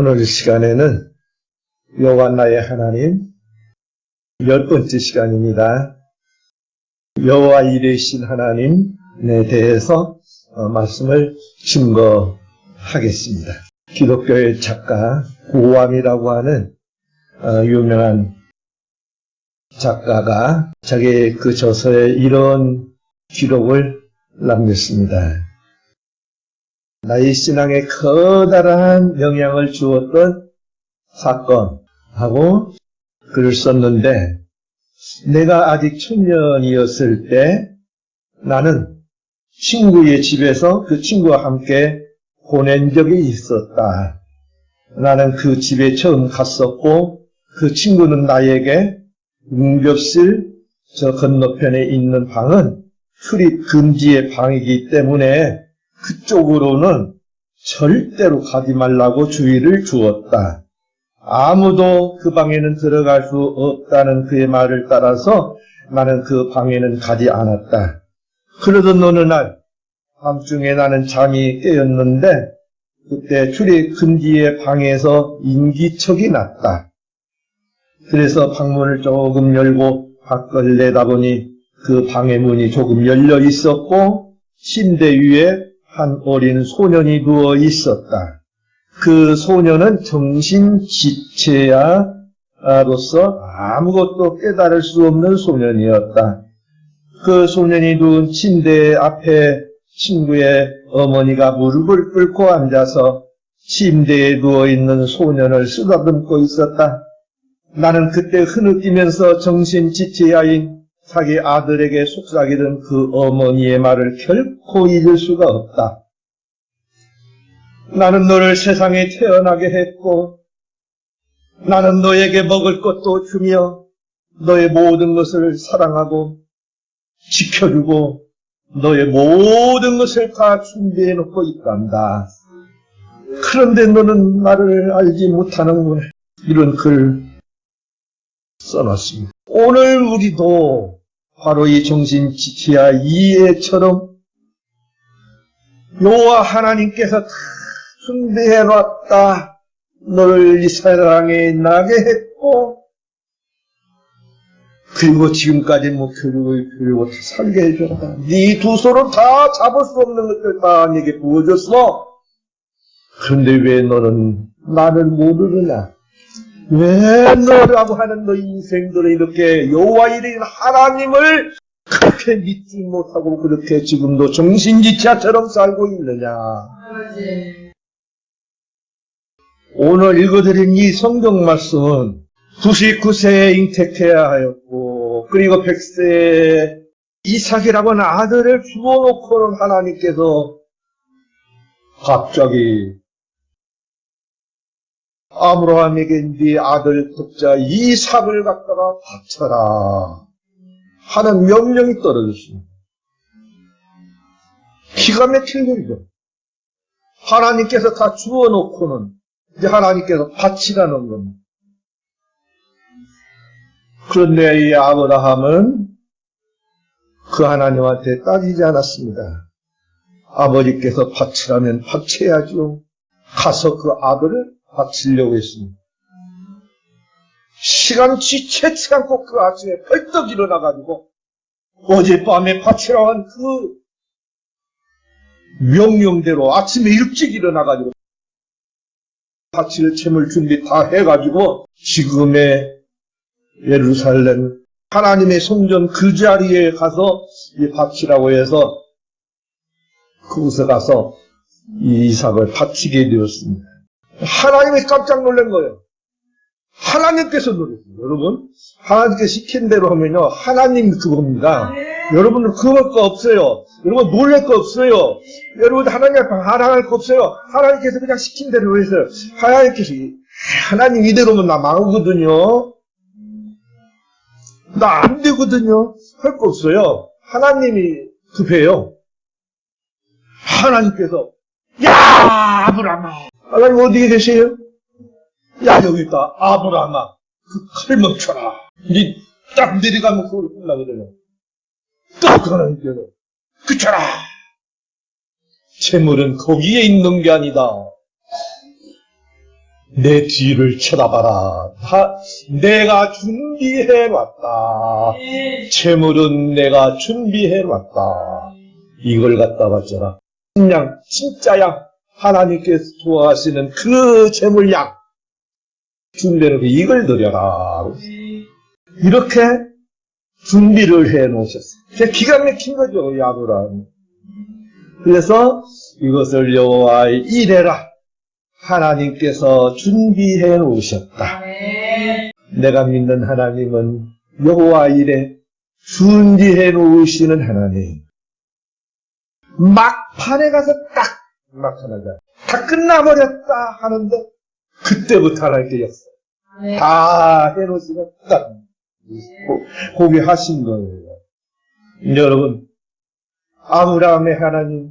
오늘 시간에는 여호와 나의 하나님 10번째 시간입니다. 여호와 이레신 하나님에 대해서 말씀을 증거하겠습니다. 기독교의 작가 고암이라고 하는 유명한 작가가 자기의 그 저서에 이런 기록을 남겼습니다. 나의 신앙에 커다란 영향을 주었던 사건하고 글을 썼는데, 내가 아직 청년이었을 때 나는 친구의 집에서 그 친구와 함께 보낸 적이 있었다. 나는 그 집에 처음 갔었고, 그 친구는 나에게 응급실 저 건너편에 있는 방은 출입 금지의 방이기 때문에 그쪽으로는 절대로 가지 말라고 주의를 주었다. 아무도 그 방에는 들어갈 수 없다는 그의 말을 따라서 나는 그 방에는 가지 않았다. 그러던 어느 날 밤중에 나는 잠이 깨었는데 그때 출입 금지의 방에서 인기척이 났다. 그래서 방문을 조금 열고 밖을 내다보니 그 방의 문이 조금 열려 있었고 침대 위에 한 어린 소년이 누워 있었다. 그 소년은 정신지체야로서 아무것도 깨달을 수 없는 소년이었다. 그 소년이 누운 침대 앞에 친구의 어머니가 무릎을 꿇고 앉아서 침대에 누워있는 소년을 쓰다듬고 있었다. 나는 그때 흐느끼면서 정신지체야인 자기 아들에게 속삭이던 그 어머니의 말을 결코 잊을 수가 없다. 나는 너를 세상에 태어나게 했고 나는 너에게 먹을 것도 주며 너의 모든 것을 사랑하고 지켜주고 너의 모든 것을 다 준비해 놓고 있단다. 그런데 너는 나를 알지 못하는구나. 이런 글 써놨습니다. 오늘 우리도 바로 이 정신지체야 이애처럼 여호와 하나님께서 다 준비해놨다. 너를 이 세상에 나게 했고 그리고 지금까지 교육을 다 살게 해줬다. 네 두 손으로 다 잡을 수 없는 것들 다 네게 부어줬어. 그런데 왜 너는 나를 모르느냐? 왜 너라고 하는 너희 인생들을 이렇게 여호와 이레신 하나님을 그렇게 믿지 못하고 그렇게 지금도 정신지체처럼 살고 있느냐? 오늘 읽어드린 이 성경 말씀은 99세에 잉태케야 하였고 그리고 100세에 이삭이라고 하는 아들을 주어놓고는 하나님께서 갑자기 아브라함에게 네 아들 독자 이삭을 갖다가 바쳐라 하는 명령이 떨어졌습니다. 기가 막힌 일이죠. 하나님께서 다 주어놓고는 이제 하나님께서 바치라는 겁니다. 그런데 이 아브라함은 그 하나님한테 따지지 않았습니다. 아버지께서 바치라면 바쳐야죠. 가서 그 아들을 바치려고 했습니다. 시간치 않고 그 아침에 벌떡 일어나가지고 어젯밤에 바치라고 한 그 명령대로 아침에 일찍 일어나가지고 바칠 채물 준비 다 해가지고 지금의 예루살렘 하나님의 성전 그 자리에 가서 이 바치라고 해서 그곳에 가서 이 이삭을 바치게 되었습니다. 하나님이 깜짝 놀란 거예요. 하나님께서 놀랐어요. 여러분, 하나님께서 시킨 대로 하면요, 하나님 그겁니다. 여러분들 그럴 거 없어요. 여러분 놀랄 거 없어요. 여러분 하나님 앞에 하랑할 거 없어요. 하나님께서 그냥 시킨 대로 했어요. 하나님께서 하나님 이대로면 나 망하거든요. 나 안 되거든요. 할 거 없어요. 하나님이 급해요. 하나님께서 야 아브라함아, 하나님 어디에 계세요? 야 여기 있다. 아브라함아 그 칼 멈춰라. 니 딱 내려가면 그걸 끝나거든요. 또 하나님께서 그쳐라. 재물은 거기에 있는 게 아니다. 내 뒤를 쳐다봐라. 내가 준비해놨다. 재물은 내가 준비해놨다. 이걸 갖다 바쳐라. 양, 진짜 양, 하나님께서 좋아하시는 그 재물양 준비해놓고 이걸 드려라. 이렇게 준비를 해놓으셨어요. 기가 막힌 거죠, 아브라함. 그래서 이것을 여호와의 이레라. 하나님께서 준비해 놓으셨다. 내가 믿는 하나님은 여호와 이레 준비해 놓으시는 하나님. 막판에 가서 딱 나타나자. 다 끝나버렸다 하는데 그때부터 하나님께 였어요. 다 해놓으시고 딱 거기 하신 거예요. 여러분, 아브라함의 하나님,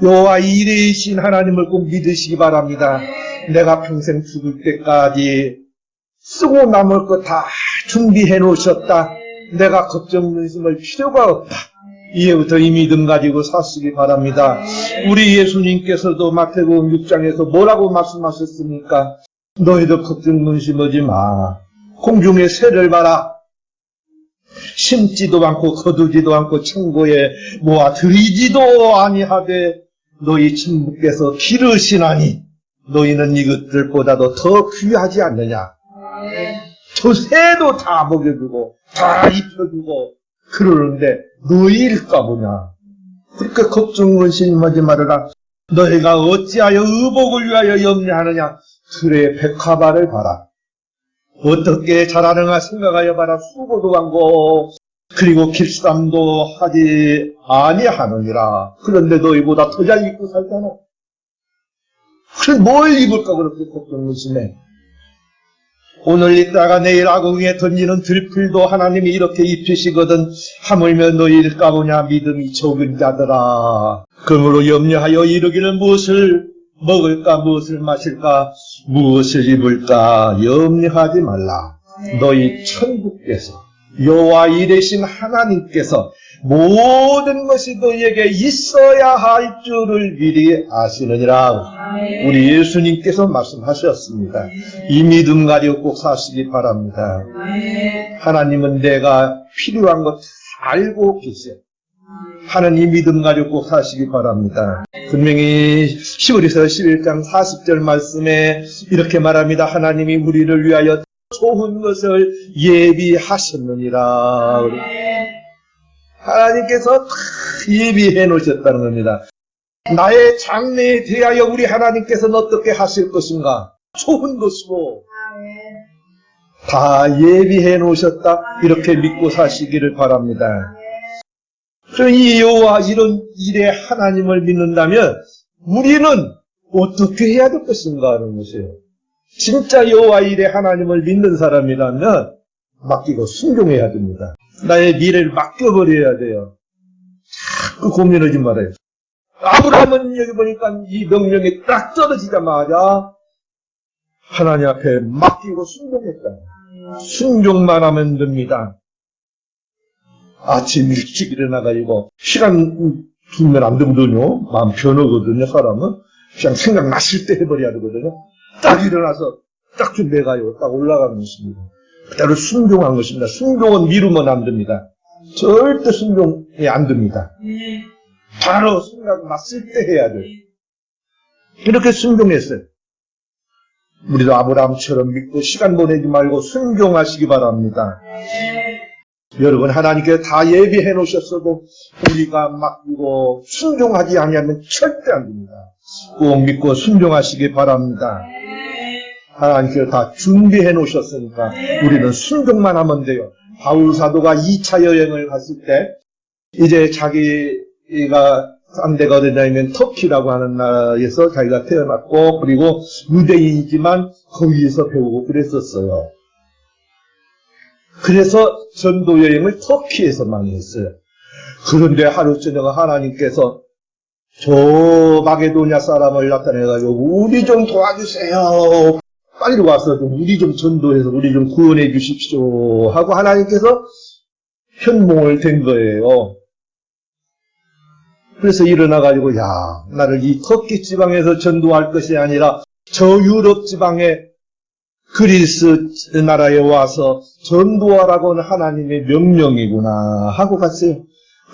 여호와 이레이신 하나님을 꼭 믿으시기 바랍니다. 내가 평생 죽을 때까지 쓰고 남을 거 다 준비해 놓으셨다. 내가 걱정 근심할 필요가 없다. 이제부터 이 믿음 가지고 사시기 바랍니다. 우리 예수님께서도 마태복음 6장에서 뭐라고 말씀하셨습니까? 너희도 걱정 근심하지 마. 공중의 새를 봐라. 심지도 않고 거두지도 않고 창고에 모아 들이지도 아니하되 너희 친부께서 기르시나니 너희는 이것들보다도 더 귀하지 않느냐. 저 새도 다 먹여주고 다 입혀주고 그러는데 너희일까 보냐. 그렇게 걱정 근심하지 말아라. 너희가 어찌하여 의복을 위하여 염려하느냐. 그래 백화발을 봐라. 어떻게 자라는가 생각하여 봐라. 수고도 하고 그리고 길쌈도 하지 아니하느니라. 그런데 너희보다 더 잘 입고 살잖아. 그래 뭘 입을까 그렇게 걱정 근심해. 오늘 입다가 내일 아궁이에 던지는 들풀도 하나님이 이렇게 입히시거든. 하물며 너희일까 보냐. 믿음이 적은 자들아. 그러므로 염려하여 이르기를 무엇을 먹을까 무엇을 마실까 무엇을 입을까 염려하지 말라. 너희 천국께서 여호와 이레신 하나님께서 모든 것이 너희에게 있어야 할 줄을 미리 아시느니라. 우리 예수님께서 말씀하셨습니다. 이 믿음 가지고 꼭 사시기 바랍니다. 하나님은 내가 필요한 것 알고 계세요. 하는 이 믿음 가지고 꼭 사시기 바랍니다. 분명히 히브리서 11장 40절 말씀에 이렇게 말합니다. 하나님이 우리를 위하여 좋은 것을 예비하셨느니라. 하나님께서 다 예비해 놓으셨다는 겁니다. 나의 장래에 대하여 우리 하나님께서는 어떻게 하실 것인가? 좋은 것으로 다 예비해 놓으셨다. 이렇게 믿고 사시기를 바랍니다. 이 여호와 이런 일에 하나님을 믿는다면 우리는 어떻게 해야 될 것인가 하는 것이에요. 진짜 여호와 일에 하나님을 믿는 사람이라면 맡기고 순종해야 됩니다. 나의 미래를 맡겨버려야 돼요. 자꾸 고민하지 말아요. 아브라함은 여기 보니까 이 명령이 딱 떨어지자마자 하나님 앞에 맡기고 순종했다. 순종만 하면 됩니다. 아침 일찍 일어나가지고 시간 두면 안 되거든요. 마음 변하거든요. 사람은 그냥 생각났을 때 해버려야 되거든요. 딱 일어나서 딱 준비해가요. 딱 올라가는 것입니다. 그대로 순종한 것입니다. 순종은 미루면 안 됩니다. 절대 순종이 안 됩니다. 바로 생각났을 때 해야 돼요. 이렇게 순종했어요. 우리도 아브라함처럼 믿고 시간 보내지 말고 순종하시기 바랍니다. 여러분, 하나님께서 다 예비해 놓으셨어도 우리가 맡기고 순종하지 아니하면 절대 안 됩니다. 꼭 믿고 순종하시기 바랍니다. 하나님께서 다 준비해 놓으셨으니까 우리는 순종만 하면 돼요. 바울 사도가 2차 여행을 갔을 때 이제 자기가 싼 데가 어디냐면 터키라고 하는 나라에서 자기가 태어났고 그리고 유대인이지만 거기에서 배우고 그랬었어요. 그래서 전도 여행을 터키에서 많이 했어요. 그런데 하루 저녁에 하나님께서 저 마게도냐 사람을 나타내가지고 우리 좀 도와주세요. 빨리 와서 좀 우리 좀 전도해서 우리 좀 구원해 주십시오 하고 하나님께서 현몽을 된 거예요. 그래서 일어나가지고 야 나를 이 터키 지방에서 전도할 것이 아니라 저 유럽 지방에 그리스 나라에 와서 전도하라고는 하나님의 명령이구나 하고 갔어요.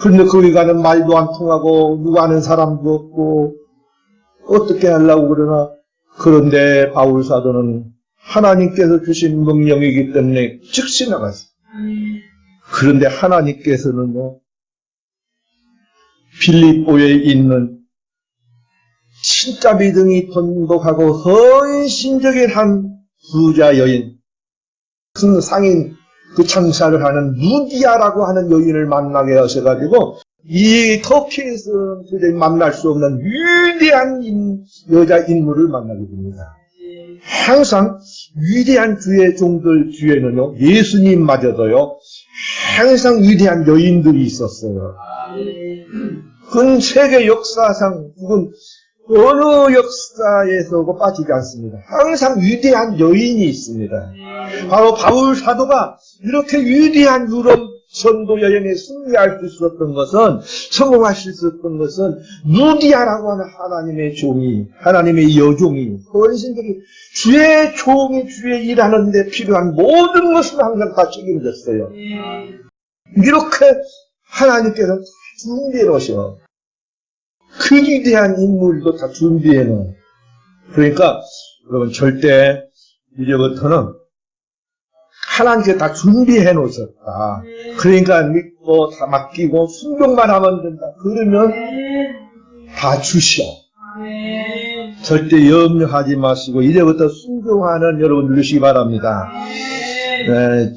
그런데 거기 가는 말도 안 통하고 누가 아는 사람도 없고 어떻게 하려고 그러나. 그런데 바울 사도는 하나님께서 주신 명령이기 때문에 즉시 나갔어요. 그런데 하나님께서는요, 필립보에 있는 진짜 믿음이 돈독하고 헌신적인 한 부자 여인, 큰 상인, 그 장사를 하는 루디아라고 하는 여인을 만나게 하셔가지고 이 터키에서 도저히 만날 수 없는 위대한 여자 인물을 만나게 됩니다. 항상 위대한 주의 종들 뒤에는요, 예수님마저도요, 항상 위대한 여인들이 있었어요. 그건 세계 역사상, 그건 어느 역사에서도 빠지지 않습니다. 항상 위대한 여인이 있습니다. 바로 바울 사도가 이렇게 위대한 유럽 선도 여행에 승리할 수 있었던 것은, 성공할 수 있었던 것은 루디아라고 하는 하나님의 종이, 하나님의 여종이, 헌신들이 주의 종이 주의 일하는 데 필요한 모든 것을 항상 다 책임졌어요. 이렇게 하나님께서 다 준비해 놓으셔. 그 위대한 인물도 다 준비해 놓은. 그러니까 여러분 절대 이제부터는 하나님께 다 준비해 놓으셨다. 그러니까 믿고 다 맡기고 순종만 하면 된다. 그러면 다 주셔. 절대 염려하지 마시고 이제부터 순종하는 여러분 되시기 바랍니다.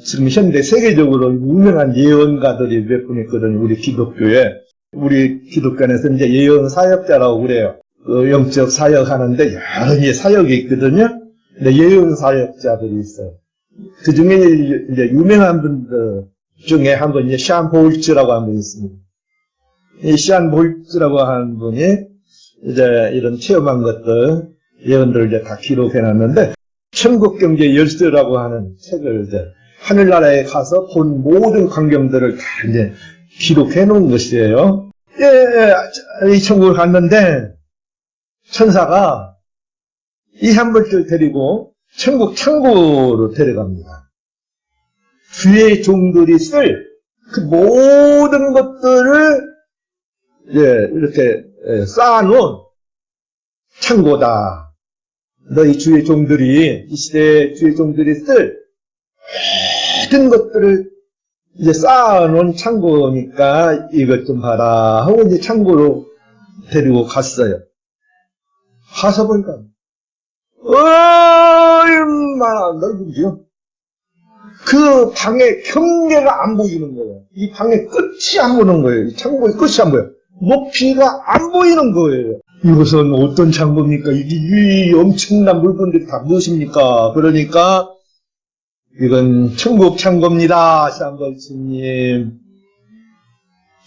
지금 현대 세계적으로 유명한 예언가들이 몇 분 있거든요. 우리 기독교에. 우리 기독교에서 이제 예언 사역자라고 그래요. 영적 사역하는데 여러 개의 사역이 있거든요. 근데 예언 사역자들이 있어요. 그 중에 이제 유명한 분들 중에 한 분, 이제 샤안 볼츠라고 한 분이 있습니다. 이 샤안 볼츠라고 하는 분이 이제 이런 체험한 것들, 예언들을 이제 다 기록해 놨는데, 천국 경제 열쇠라고 하는 책을 이제 하늘나라에 가서 본 모든 광경들을 다 이제 기록해 놓은 것이에요. 이 천국을 갔는데, 천사가 이 한 분을 데리고 천국 창고로 데려갑니다. 주의 종들이 쓸 그 모든 것들을 이렇게 쌓아놓은 창고다. 너희 주의 종들이, 이 시대의 주의 종들이 쓸 모든 것들을 이제 쌓아놓은 창고니까 이것 좀 봐라 하고 이제 창고로 데리고 갔어요. 가서 보니까 얼마나 넓은지요? 그 방의 경계가 안 보이는 거예요. 이 방의 끝이 안 보이는 거예요. 이 창고의 끝이 안 보여요. 높이가 안 보이는 거예요. 이것은 어떤 창고입니까? 이 엄청난 물건들이 다 무엇입니까? 그러니까 이건 천국 창고입니다. 샹벌스님.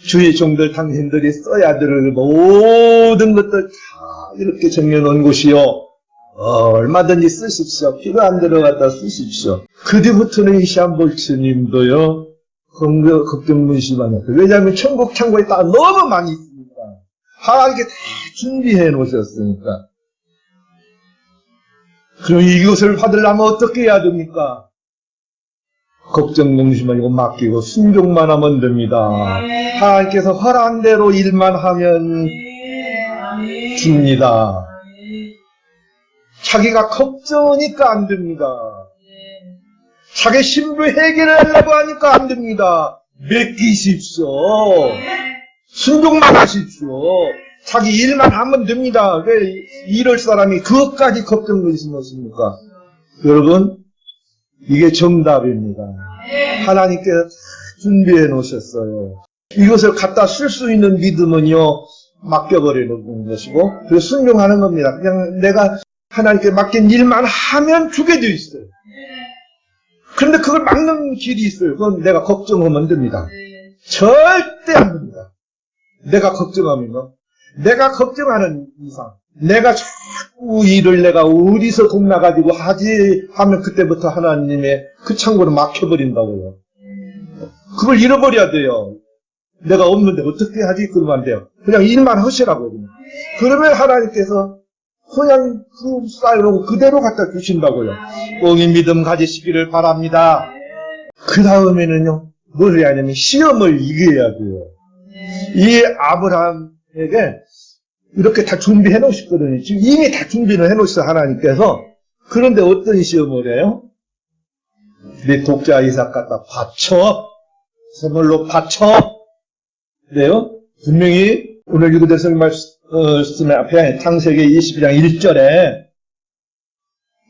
주의 종들 당신들이 써야 될 모든 것들 다 이렇게 정해놓은 곳이요. 얼마든지 쓰십시오. 필요한 데로 갖다 쓰십시오. 그 뒤부터는 이 샹벌스님도요. 걱정 무심하는 거예요. 왜냐하면 천국 창고에 딱 너무 많이 있으니까. 하나님께 다 준비해 놓으셨으니까. 그럼 이것을 받으려면 어떻게 해야 됩니까? 걱정 명심하고 맡기고 순종만 하면 됩니다. 하나님께서 허락한 대로 일만 하면 줍니다. 자기가 걱정하니까 안 됩니다. 자기 신부 해결을 하려고 하니까 안 됩니다. 맡기십시오. 순종만 하십시오. 자기 일만 하면 됩니다. 왜 이럴 사람이 그것까지 걱정 무심하십니까? 여러분, 이게 정답입니다. 하나님께서 준비해 놓으셨어요. 이것을 갖다 쓸 수 있는 믿음은요, 맡겨버리는 것이고, 그래서 순종하는 겁니다. 그냥 내가 하나님께 맡긴 일만 하면 주게 되어 있어요. 그런데 그걸 막는 길이 있어요. 그건 내가 걱정하면 됩니다. 절대 안 됩니다. 내가 걱정하면, 내가 걱정하는 이상, 내가 자꾸 일을 내가 어디서 돈 나가지고 하지 하면 그때부터 하나님의 그 창고를 막혀버린다고요. 그걸 잃어버려야 돼요. 내가 없는데 어떻게 하지? 그러면 안 돼요. 그냥 일만 하시라고. 그러면 하나님께서 그냥 그 쌀로 그대로 갖다 주신다고요. 꽁이 믿음 가지시기를 바랍니다. 그 다음에는요, 뭘 해야 하냐면 시험을 이겨야 돼요. 이 아브라함에게 이렇게 다 준비해 놓으셨거든요. 지금 이미 다 준비를 해 놓으셔서 하나님께서. 그런데 어떤 시험을 해요? 내 독자 이삭 갖다 바쳐. 선물로 바쳐. 그래요? 분명히 오늘 읽은 말씀 앞에 창세기 22장 1절에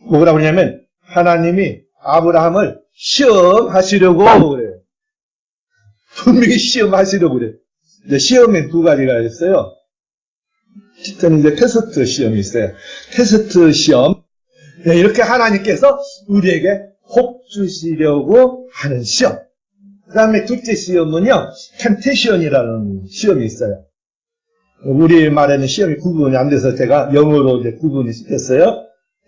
뭐라고 그러냐면 하나님이 아브라함을 시험하시려고 그래요. 분명히 시험하시려고 그래요. 이제 시험에 두 가지가 있어요. 저는 이제 테스트 시험이 있어요. 테스트 시험. 이렇게 하나님께서 우리에게 복 주시려고 하는 시험. 그 다음에 둘째 시험은요, 템테이션이라는 시험이 있어요. 우리 말에는 시험이 구분이 안 돼서 제가 영어로 이제 구분이 시켰어요.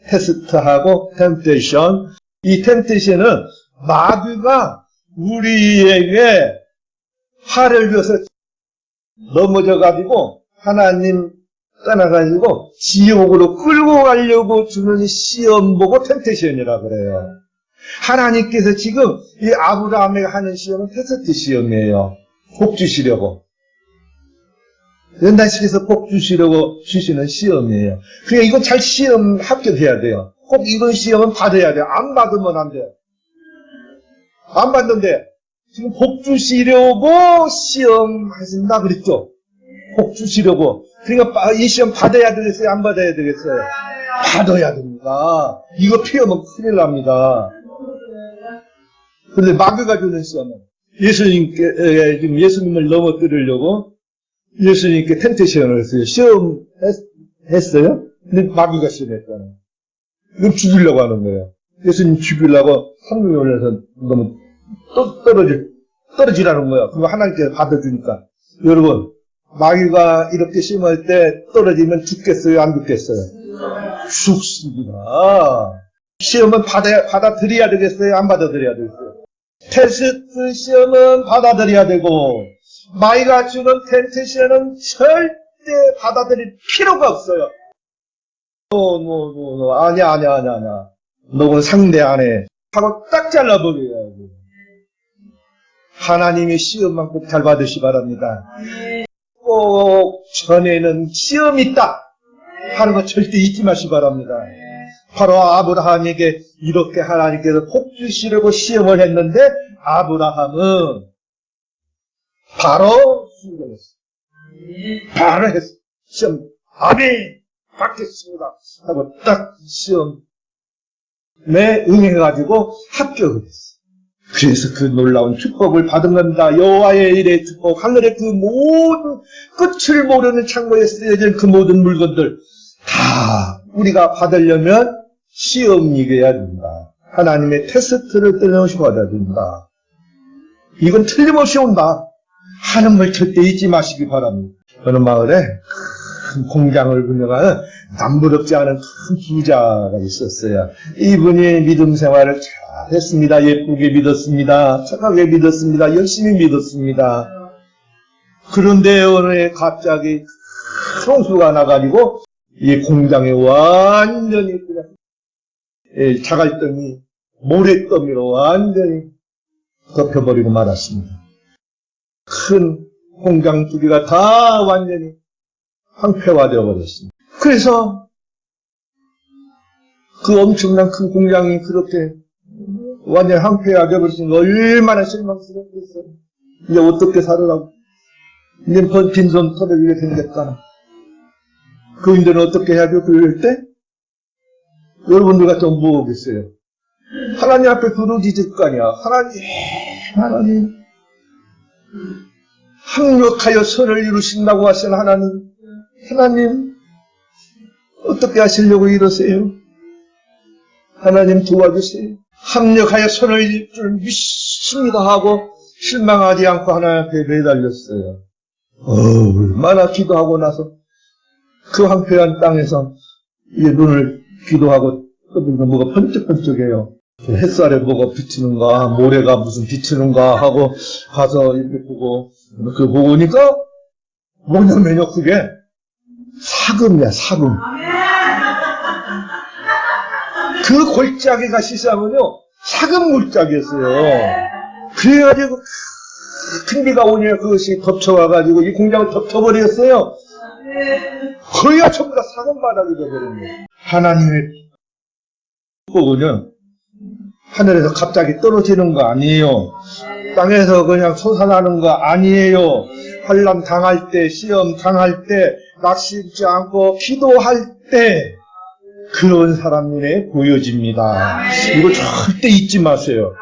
테스트하고 템테이션. 이 템테이션은 마귀가 우리에게 화를 줘서 넘어져가지고 하나님 떠나가지고 지옥으로 끌고 가려고 주는 시험 보고 템테이션이라 그래요. 하나님께서 지금 이 아브라함에게 하는 시험은 테스트 시험이에요. 복 주시려고. 연단식에서 복 주시려고 주시는 시험이에요. 그러니까 이건 잘 시험 합격해야 돼요. 꼭 이런 시험은 받아야 돼요. 안 받으면 안 돼요. 안 받는데 지금 복 주시려고 시험하신다 그랬죠. 복 주시려고. 그러니까 이 시험 받아야 되겠어요? 안 받아야 되겠어요? 받아야 됩니다. 이거 피하면 큰일 납니다. 그런데 마귀가 주는 시험은 지금 예수님을 넘어뜨리려고 예수님께 템테이션을 했어요. 시험했어요? 근데 마귀가 시험했잖아요. 이건 죽이려고 하는 거예요. 예수님 죽이려고 성경에 올려서 너무 떨어지라는 거예요. 그거 하나님께서 받아주니까. 여러분, 마귀가 이렇게 시험할 때 떨어지면 죽겠어요? 안 죽겠어요? 죽습니다. 시험은 받아들여야 되겠어요? 안 받아들여야 되겠어요? 테스트 시험은 받아들여야 되고, 마귀가 주는 템테이션은 절대 받아들일 필요가 없어요. 아니야. 너는 상대 안 해. 하고 딱 잘라버려야 돼. 하나님의 시험만 꼭 잘 받으시 바랍니다. 꼭 전에는 시험이 있다 하는 거 절대 잊지 마시 바랍니다. 바로 아브라함에게 이렇게 하나님께서 복 주시려고 시험을 했는데 아브라함은 바로 순종했어. 바로 했어. 시험 아멘 받겠습니다 하고 딱 시험에 응해가지고 합격을 했어. 그래서 그 놀라운 축복을 받은 겁니다. 여호와의 일의 축복, 하늘의 그 모든 끝을 모르는 창고에 쓰여진 그 모든 물건들 다 우리가 받으려면 시험 이겨야 된다. 하나님의 테스트를 끊임없이 받아야 된다. 이건 틀림없이 온다 하는 걸 절대 잊지 마시기 바랍니다. 어느 마을에 큰 공장을 운영하는 남부럽지 않은 큰 부자가 있었어요. 이분이 믿음 생활을 잘 했습니다. 예쁘게 믿었습니다. 착하게 믿었습니다. 열심히 믿었습니다. 그런데 어느 해 갑자기 큰 홍수가 나가지고 이 공장에 완전히 그냥 자갈덩이 모래더미로 완전히 덮여버리고 말았습니다. 큰 공장 두 개가 다 완전히 황폐화되어 버렸습니다. 그래서 그 엄청난 큰 공장이 그렇게 완전히 황폐화되어 버렸으니까 얼마나 실망스럽겠어요. 이제 어떻게 살으라고. 이제 빈손 터널이 생겼다. 그인들은 어떻게 해야죠? 그럴 때 여러분들 같으면 뭐 하겠어요? 하나님 앞에 부르짖을 거 아니야. 하나님 합력하여 선을 이루신다고 하신 하나님 어떻게 하시려고 이러세요? 하나님 도와주세요. 합력하여 선을 이룰 줄 믿습니다 하고 실망하지 않고 하나님 앞에 매달렸어요. 얼마나 기도하고 나서 그 황폐한 땅에서 이 눈을 기도하고 떠들고 뭐가 번쩍번쩍해요. 햇살에 뭐가 비치는가, 모래가 무슨 비치는가 하고 가서 이렇게 보고 그 보니까 뭐냐면요, 그게 사금이야, 사금. 그 골짜기가 시사하면요, 작은 골짜기였어요. 그래가지고, 큰 비가 오니까 그것이 덮쳐와가지고 이 공장을 덮쳐버렸어요. 거기가 전부 다 작은 바닥이 되어버렸네요. 하나님의 축복은요, 하늘에서 갑자기 떨어지는 거 아니에요. 땅에서 그냥 솟아나는 거 아니에요. 환난 당할 때, 시험 당할 때, 낙심치 않고 기도할 때 그런 사람 눈에 보여집니다. 이거 절대 잊지 마세요.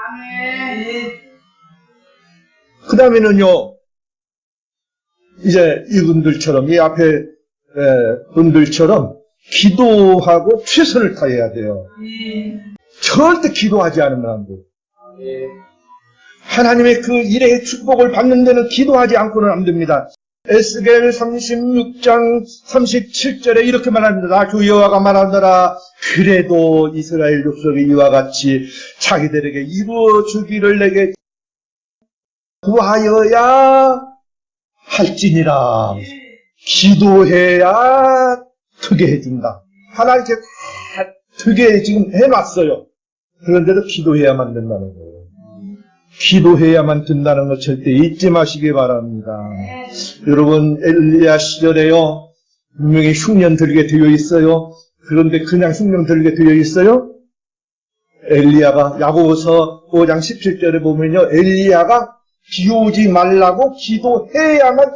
그 다음에는요, 이제 이분들처럼, 이 앞에 분들처럼 기도하고 최선을 다해야 돼요. 절대 기도하지 않으면 안 돼요. 하나님의 그 일의 축복을 받는 데는 기도하지 않고는 안 됩니다. 에스겔 36장 37절에 이렇게 말합니다. 주 여호와가 말하더라. 그래도 이스라엘 족속이 이와 같이 자기들에게 이루어 주기를 내게 구하여야 할지니라. 기도해야 되게 해준다. 하나님께 다 되게 지금 해놨어요. 그런데도 기도해야만 된다는 거예요. 기도해야만 된다는 거 절대 잊지 마시기 바랍니다. 여러분, 엘리야 시절에요, 분명히 흉년 들게 되어 있어요. 그런데 그냥 흉년 들게 되어 있어요? 엘리야가 야고보서 5장 17절에 보면요, 엘리야가 비 오지 말라고 기도해야만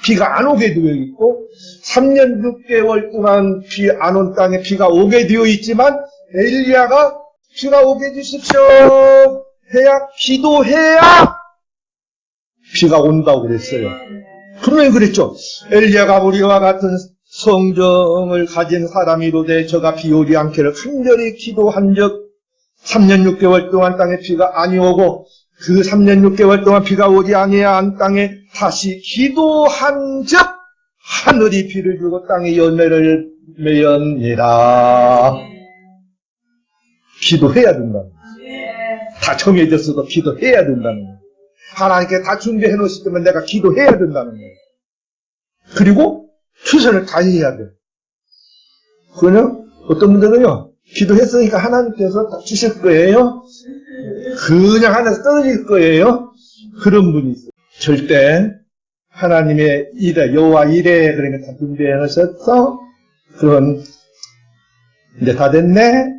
비가 안 오게 되어 있고, 3년 6개월 동안 비 안 온 땅에 비가 오게 되어 있지만, 엘리야가 비가 오게 해주십시오 해야, 기도해야 비가 온다고 그랬어요. 분명히 그랬죠. 엘리야가 우리와 같은 성정을 가진 사람이로되 저가 비 오지 않기를 간절히 기도한 적 3년 6개월 동안 땅에 비가 아니 오고 그 3년 6개월 동안 비가 오지 아니한 땅에 다시 기도한 적 하늘이 비를 주고 땅이 열매를 맺었니라. 기도해야 된다. 다 정해졌어도 기도해야 된다는 거예요. 하나님께 다 준비해 놓으시면 내가 기도해야 된다는 거예요. 그리고 최선을 다해야 돼요. 그거는 어떤 분들은요, 기도했으니까 하나님께서 다 주실 거예요. 그냥 하나에서 떨어질 거예요. 그런 분이 있어요. 절대 하나님의 일에, 여호와 일에 그러니까 다 준비해 놓으셨어. 그건 이제 다 됐네.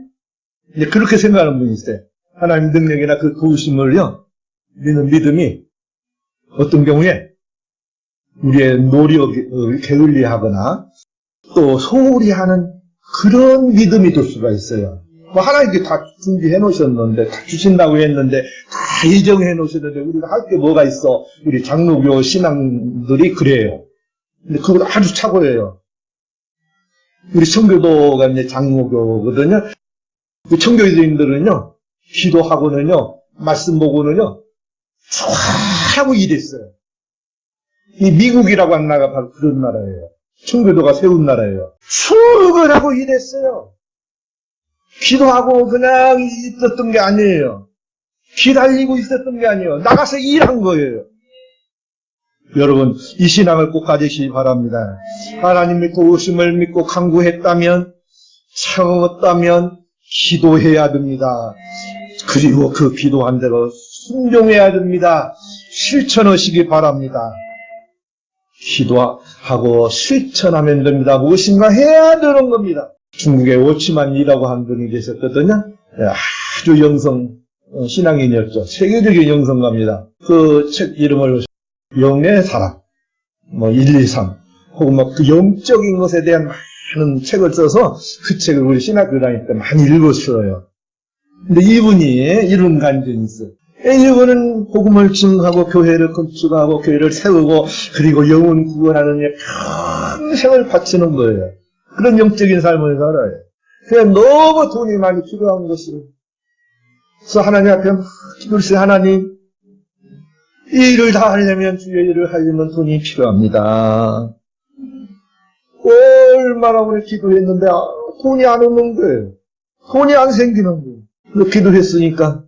이제 그렇게 생각하는 분이 있어요. 하나님 능력이나 그 도우심을요, 믿는 믿음이 어떤 경우에 우리의 노력을 게을리하거나 또 소홀히 하는 그런 믿음이 될 수가 있어요. 뭐 하나님께 다 준비해 놓으셨는데, 다 주신다고 했는데, 다 예정해 놓으셨는데, 우리가 할 게 뭐가 있어? 우리 장로교 신앙들이 그래요. 근데 그거 아주 착오해요. 우리 청교도가 이제 장로교거든요. 그 청교도인들은요, 기도하고는요, 말씀 보고는요, 하고 일했어요. 이 미국이라고 하는 나라가 바로 그런 나라예요. 청교도가 세운 나라예요. 출근하고 일했어요. 기도하고 그냥 있었던 게 아니에요. 기다리고 있었던 게 아니에요. 나가서 일한 거예요. 여러분, 이 신앙을 꼭 가지시기 바랍니다. 하나님의 도우심을 믿고 간구했다면, 참았다면 기도해야 됩니다. 그리고 그 기도한 대로 순종해야 됩니다. 실천하시기 바랍니다. 기도하고 실천하면 됩니다. 무엇인가 해야 되는 겁니다. 중국에 오치만이라고 한 분이 계셨거든요. 아주 영성 신앙인이었죠. 세계적인 영성가입니다. 그 책 이름을 영의 사람, 1, 2, 3 혹은 그 영적인 것에 대한 많은 책을 써서 그 책을 우리 신학교 다닐 때 많이 읽었어요. 근데 이분이 이런 간증이 있어요. 이분은 복음을 증거하고 교회를 건축하고 교회를 세우고 그리고 영혼 구원하는 데 평생을 바치는 거예요. 그런 영적인 삶을 살아요. 그냥 너무 돈이 많이 필요한 것을. 그래서 하나님 앞에 막 기도했어요. 하나님, 이 일을 다 하려면 주의 일을 하려면 돈이 필요합니다. 얼마나 오래 기도했는데 돈이 안 오는 거예요. 돈이 안 생기는 거예요. 그래서 기도했으니까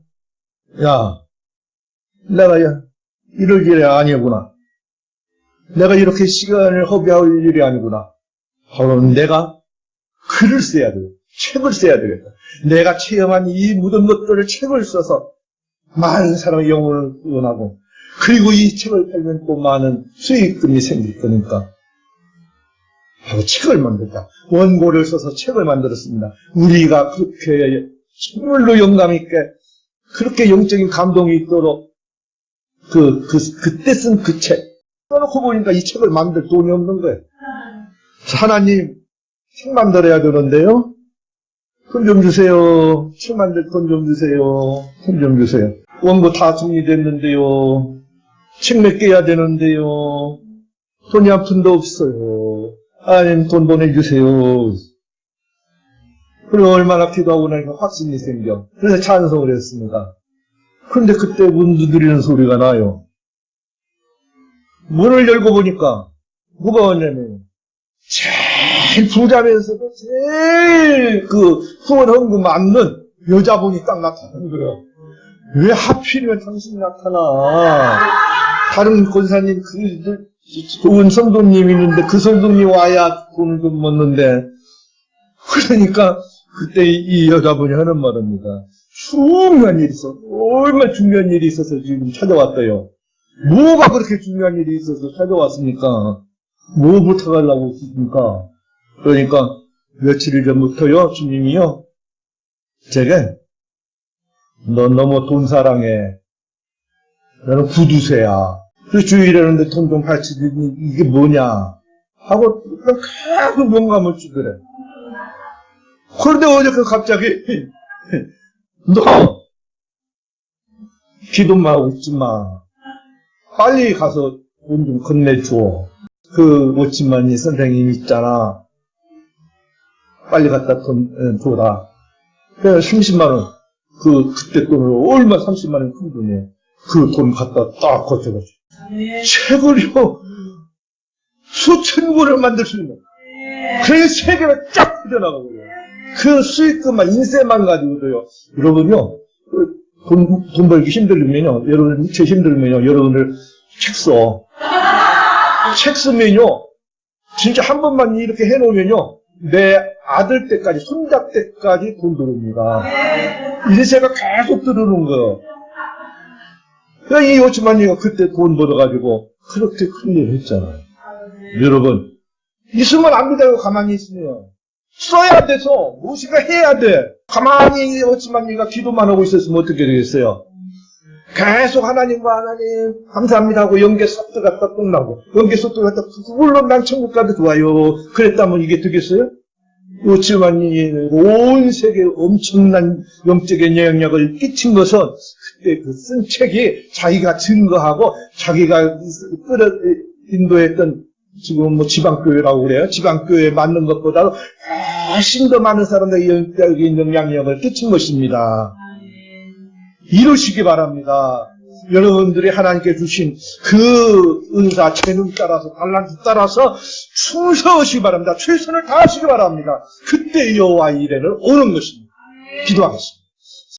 내가 이럴 일이 아니구나. 내가 이렇게 시간을 허비할 일이 아니구나. 바로 내가 글을 써야 돼요. 책을 써야 되겠다. 내가 체험한 이 모든 것들을 책을 써서 많은 사람의 영혼을 구원하고, 그리고 이 책을 팔면 또 많은 수익금이 생길 거니까 바로 책을 만들자. 원고를 써서 책을 만들었습니다. 우리가 그렇게 정말로 영감 있게 그렇게 영적인 감동이 있도록 그때 쓴 그 책 써놓고 보니까 이 책을 만들 돈이 없는 거예요. 하나님, 책 만들어야 되는데요. 돈 좀 주세요. 책 만들 돈 좀 주세요. 돈 좀 주세요. 원고 다 정리됐는데요. 책 몇 개 해야 되는데요. 돈이 한 푼도 없어요. 하나님 돈 보내주세요. 그리고 얼마나 기도하고 나니까 확신이 생겨. 그래서 찬송을 했습니다. 그런데 그때 문 두드리는 소리가 나요. 문을 열고 보니까 뭐가 왔냐면 제일 부자면서도 제일 그 후원 헌금 많는 여자분이 딱 나타나는 거예요. 왜 하필이면 당신이 나타나? 다른 권사님 그 좋은 성도님이 있는데 그 성도님 와야 돈을 좀 먹는데. 그러니까 그때 이 여자분이 하는 말입니다. 중요한 일이 있어. 얼마나 중요한 일이 있어서 지금 찾아왔어요. 뭐가 그렇게 중요한 일이 있어서 찾아왔습니까? 뭐 부탁하려고 했습니까? 그러니까 며칠 전부터요, 주님이요, 제게 너 너무 돈 사랑해. 너는 구두쇠야. 그 주일하는데 돈 좀 발치더니 이게 뭐냐 하고 계속 영감을 주더래. 그런데 어저께 갑자기 너 기도만 하고 있지 마. 빨리 가서 돈 좀 건네줘. 그 오치만이 선생님 있잖아. 빨리 갖다 돈 줘라. 그래서 30만 원. 그때 돈으로 얼마 30만 원 큰 돈이에요. 그 돈 갖다 딱 거쳐가지고. 책을요, 수천 권을 만들 수 있는. 그 세계가 쫙 퍼져나가고 그래요. 그 수익금만, 인쇄만 가지고도요. 여러분요, 돈 벌기 힘들면요, 여러분, 제 힘들면요, 여러분들 책 써. 책 쓰면요, 진짜 한 번만 이렇게 해놓으면요, 내 아들 때까지, 손자 때까지 돈 들어옵니다. 이제 제가 계속 들어오는 거예요. 이 오치만이가 그때 돈 벌어가지고 그렇게 큰일을 했잖아요. 여러분, 있으면 안 되고 가만히 있으면 써야 돼서 무엇인가 해야 돼. 가만히 오치만이가 기도만 하고 있었으면 어떻게 되겠어요? 계속 하나님 감사합니다 하고 연계 쏟도 갖다 끝나고 연계 쏟도 갖다 물론 난 천국 가도 좋아요. 그랬다면 이게 되겠어요? 오치만이 온 세계에 엄청난 영적인 영향력을 끼친 것은 그때 그 쓴 책이 자기가 증거하고 자기가 인도했던 지금 뭐 지방교회라고 그래요. 지방교회에 맞는 것보다 훨씬 더 많은 사람들의 영적인 영향력을 끼친 것입니다. 이루시기 바랍니다. 여러분들이 하나님께 주신 그 은사, 재능 따라서, 달란트 따라서 충성하시기 바랍니다. 최선을 다하시기 바랍니다. 그때 여호와 이레는 오는 것입니다. 기도하겠습니다.